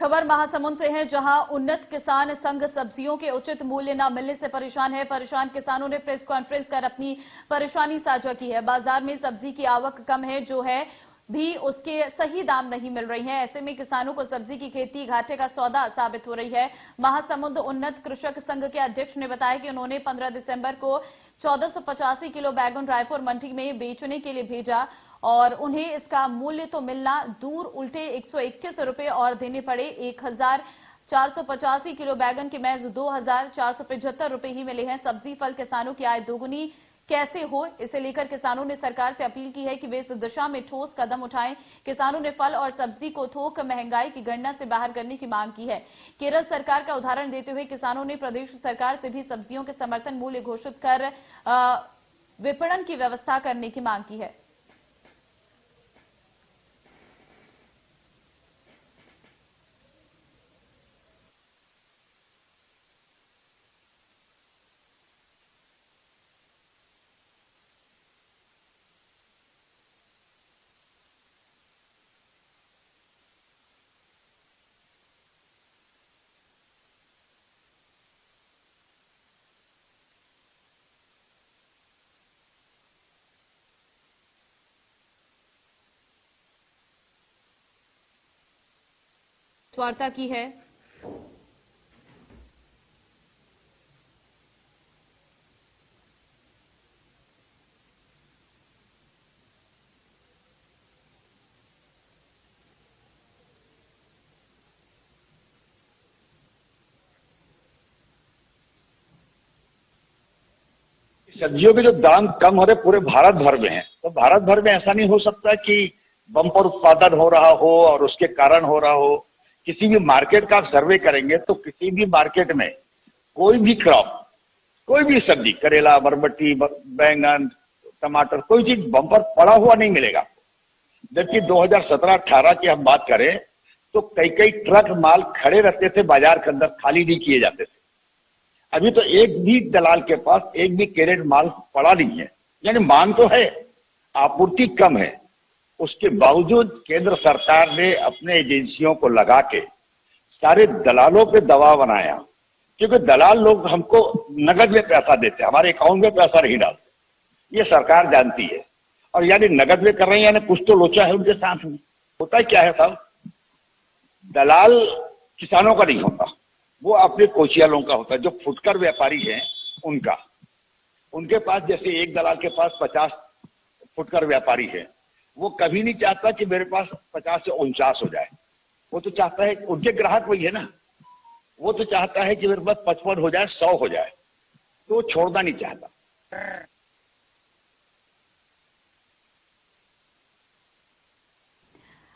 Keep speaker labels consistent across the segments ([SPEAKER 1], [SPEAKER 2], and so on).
[SPEAKER 1] खबर महासमुंद से है, जहां उन्नत किसान संघ सब्जियों के उचित मूल्य न मिलने से परेशान है। परेशान किसानों ने प्रेस कॉन्फ्रेंस कर अपनी परेशानी साझा की है। बाजार में सब्जी की आवक कम है, जो है भी उसके सही दाम नहीं मिल रही है। ऐसे में किसानों को सब्जी की खेती घाटे का सौदा साबित हो रही है। महासमुंद उन्नत कृषक संघ के अध्यक्ष ने बताया कि उन्होंने 15 दिसंबर को 1485 किलो बैगन रायपुर मंडी में बेचने के लिए भेजा और उन्हें इसका मूल्य तो मिलना दूर, उल्टे 121 रुपए और देने पड़े। 1485 किलो बैगन के महज 2475 रुपए ही मिले हैं। सब्जी फल किसानों की आय दोगुनी कैसे हो, इसे लेकर किसानों ने सरकार से अपील की है कि वे इस दिशा में ठोस कदम उठाएं। किसानों ने फल और सब्जी को थोक महंगाई की गणना से बाहर करने की मांग की है। केरल सरकार का उदाहरण देते हुए किसानों ने प्रदेश सरकार से भी सब्जियों के समर्थन मूल्य घोषित कर विपणन की व्यवस्था करने की मांग की है। वार्ता की है।
[SPEAKER 2] सब्जियों के जो दाम कम हो रहे पूरे भारत भर में है, तो भारत भर में ऐसा नहीं हो सकता कि बम्पर उत्पादन हो रहा हो और उसके कारण हो रहा हो। किसी भी मार्केट का आप सर्वे करेंगे तो किसी भी मार्केट में कोई भी क्रॉप, कोई भी सब्जी, करेला, बरबट्टी, बैंगन, टमाटर, कोई चीज बम्पर पड़ा हुआ नहीं मिलेगा। जबकि 2017-18 की हम बात करें तो कई कई ट्रक माल खड़े रहते थे बाजार के अंदर, खाली नहीं किए जाते थे। अभी तो एक भी दलाल के पास एक भी कैरेट माल पड़ा नहीं है। यानी मांग तो है, आपूर्ति कम है। उसके बावजूद केंद्र सरकार ने अपने एजेंसियों को लगा के सारे दलालों पे दबाव बनाया, क्योंकि दलाल लोग हमको नगद में पैसा देते, हमारे अकाउंट में पैसा नहीं डालते। ये सरकार जानती है। और यानी नगद में कर रहे हैं, यानी कुछ तो लोचा है उनके साथ में। होता है क्या है साहब, दलाल किसानों का नहीं होता, वो अपने कोचियालों का होता है। जो फुटकर व्यापारी हैं उनका, उनके पास जैसे एक दलाल के पास 50 फुटकर व्यापारी है, वो कभी नहीं चाहता कि मेरे पास 50 से 49 हो जाए। वो तो चाहता है, उनके ग्राहक वही है ना, वो तो चाहता है कि मेरे पास 55 हो जाए, 100 हो जाए, तो वो छोड़ना नहीं चाहता।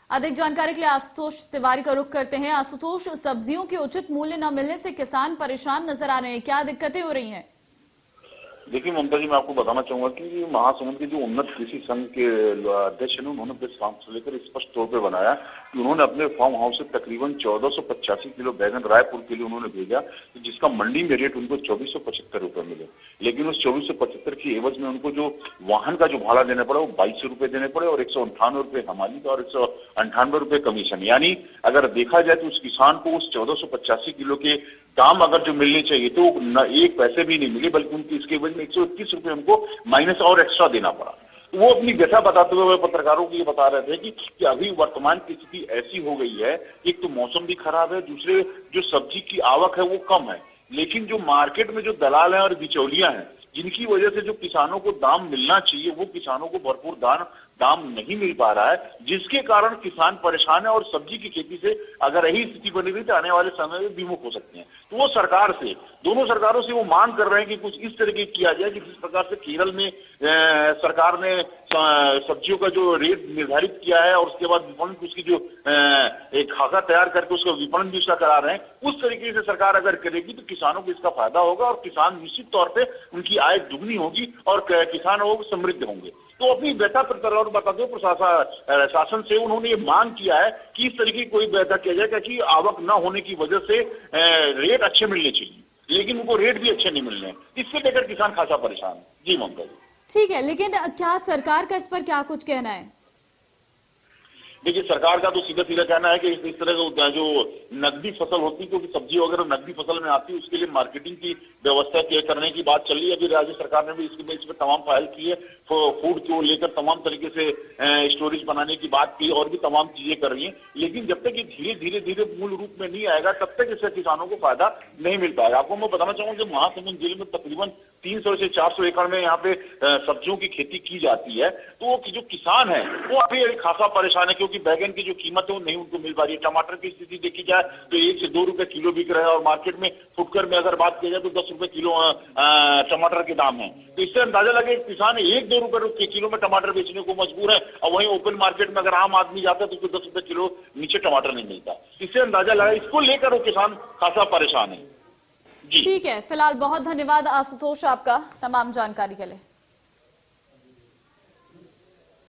[SPEAKER 1] अधिक जानकारी के लिए आशुतोष तिवारी का रुख करते हैं। आशुतोष, सब्जियों के उचित मूल्य न मिलने से किसान परेशान नजर आ रहे हैं, क्या दिक्कतें हो रही हैं?
[SPEAKER 3] देखिए ममता जी, मैं आपको बताना चाहूंगा कि महासमुंद के जो उन्नत कृषि संघ के अध्यक्ष ने, उन्होंने प्रेस कॉन्फ्रेंस लेकर स्पष्ट तौर पे बनाया कि उन्होंने अपने फार्म हाउस से तकरीबन 1485 किलो बैगन रायपुर के लिए उन्होंने भेजा, जिसका मंडी में रेट उनको 2475 रुपए मिले। लेकिन उस 2475 की एवज में उनको जो वाहन का जो भाड़ा देना पड़ा वो 2200 रुपए देने पड़े और 198 रुपए हमाली का और 198 रुपए कमीशन। यानी अगर देखा जाए तो उस किसान को उस 1485 किलो के दाम अगर जो मिलने चाहिए तो न एक पैसे भी नहीं मिले, बल्कि उनकी इसके वजह में 121 रुपए उनको माइनस और एक्स्ट्रा देना पड़ा। तो वो अपनी व्यथा बताते हुए पत्रकारों को ये बता रहे थे कि अभी वर्तमान की स्थिति ऐसी हो गई है, एक तो मौसम भी खराब है, दूसरे जो सब्जी की आवक है वो कम है, लेकिन जो मार्केट में जो दलाल हैं और बिचौलियां हैं, जिनकी वजह से जो किसानों को दाम मिलना चाहिए वो किसानों को भरपूर दाम नहीं मिल पा रहा है, जिसके कारण किसान परेशान है। और सब्जी की खेती से अगर यही स्थिति बनी रही तो आने वाले समय में विमुख हो सकते हैं। तो वो सरकार से, दोनों सरकारों से वो मांग कर रहे हैं कि कुछ इस तरीके किया जाए कि जिस प्रकार से केरल में सरकार ने सब्जियों का जो रेट निर्धारित किया है और उसके बाद विपणन की उसकी जो एक खाका तैयार करके उसका विपणन भी उसका करा रहे हैं, उस तरीके से सरकार अगर करेगी तो किसानों को इसका फायदा होगा और किसान निश्चित तौर पे उनकी आय दुगनी होगी और किसान वो समृद्ध होंगे। तो अपनी व्यथा प्रत्यारोप बताते हुए शासन से उन्होंने ये मांग किया है कि इस तरीके की कोई व्यथा किया जाए कि आवक न होने की वजह से रेट अच्छे मिलने चाहिए, लेकिन उनको रेट भी अच्छे नहीं मिल रहे हैं। इससे लेकर किसान खासा परेशान है। जी ममता जी।
[SPEAKER 1] ठीक है, लेकिन क्या सरकार का इस पर क्या कुछ कहना है?
[SPEAKER 3] देखिए सरकार का तो सीधा सीधा कहना है कि इस तरह का जो नकदी फसल होती है, क्योंकि सब्जी वगैरह नकदी फसल में आती है, उसके लिए मार्केटिंग की व्यवस्था करने की बात चल रही है। अभी राज्य सरकार ने भी इसमें तमाम पहल की है, फूड को लेकर तमाम तरीके से स्टोरेज बनाने की बात की और भी तमाम चीजें कर रही है। लेकिन जब तक ये धीरे धीरे मूल रूप में नहीं आएगा तब तक इससे किसानों को फायदा नहीं मिल पाएगा। आपको मैं बताना चाहूंगा कि महासमुंद जिले में तकरीबन 300 से 400 एकड़ में यहाँ पे सब्जियों की खेती की जाती है। तो जो किसान है वो अभी खासा परेशान है, क्योंकि बैगन की जो कीमत है वो नहीं उनको मिल पा रही है। टमाटर की स्थिति देखी जाए तो 1 से 2 रुपए किलो बिक रहा है और मार्केट में फुटकर में अगर बात की जाए तो 10 रुपए किलो टमाटर के दाम है। तो इससे अंदाजा लगे किसान 1-2 रुपए किलो में टमाटर बेचने को मजबूर है, और वहीं ओपन मार्केट में अगर आम आदमी जाता है तो उसको 10 रुपए किलो नीचे टमाटर नहीं मिलता। इससे अंदाजा लगा, इसको लेकर वो किसान खासा परेशान है।
[SPEAKER 1] ठीक है, फिलहाल बहुत धन्यवाद आशुतोष आपका तमाम जानकारी के लिए।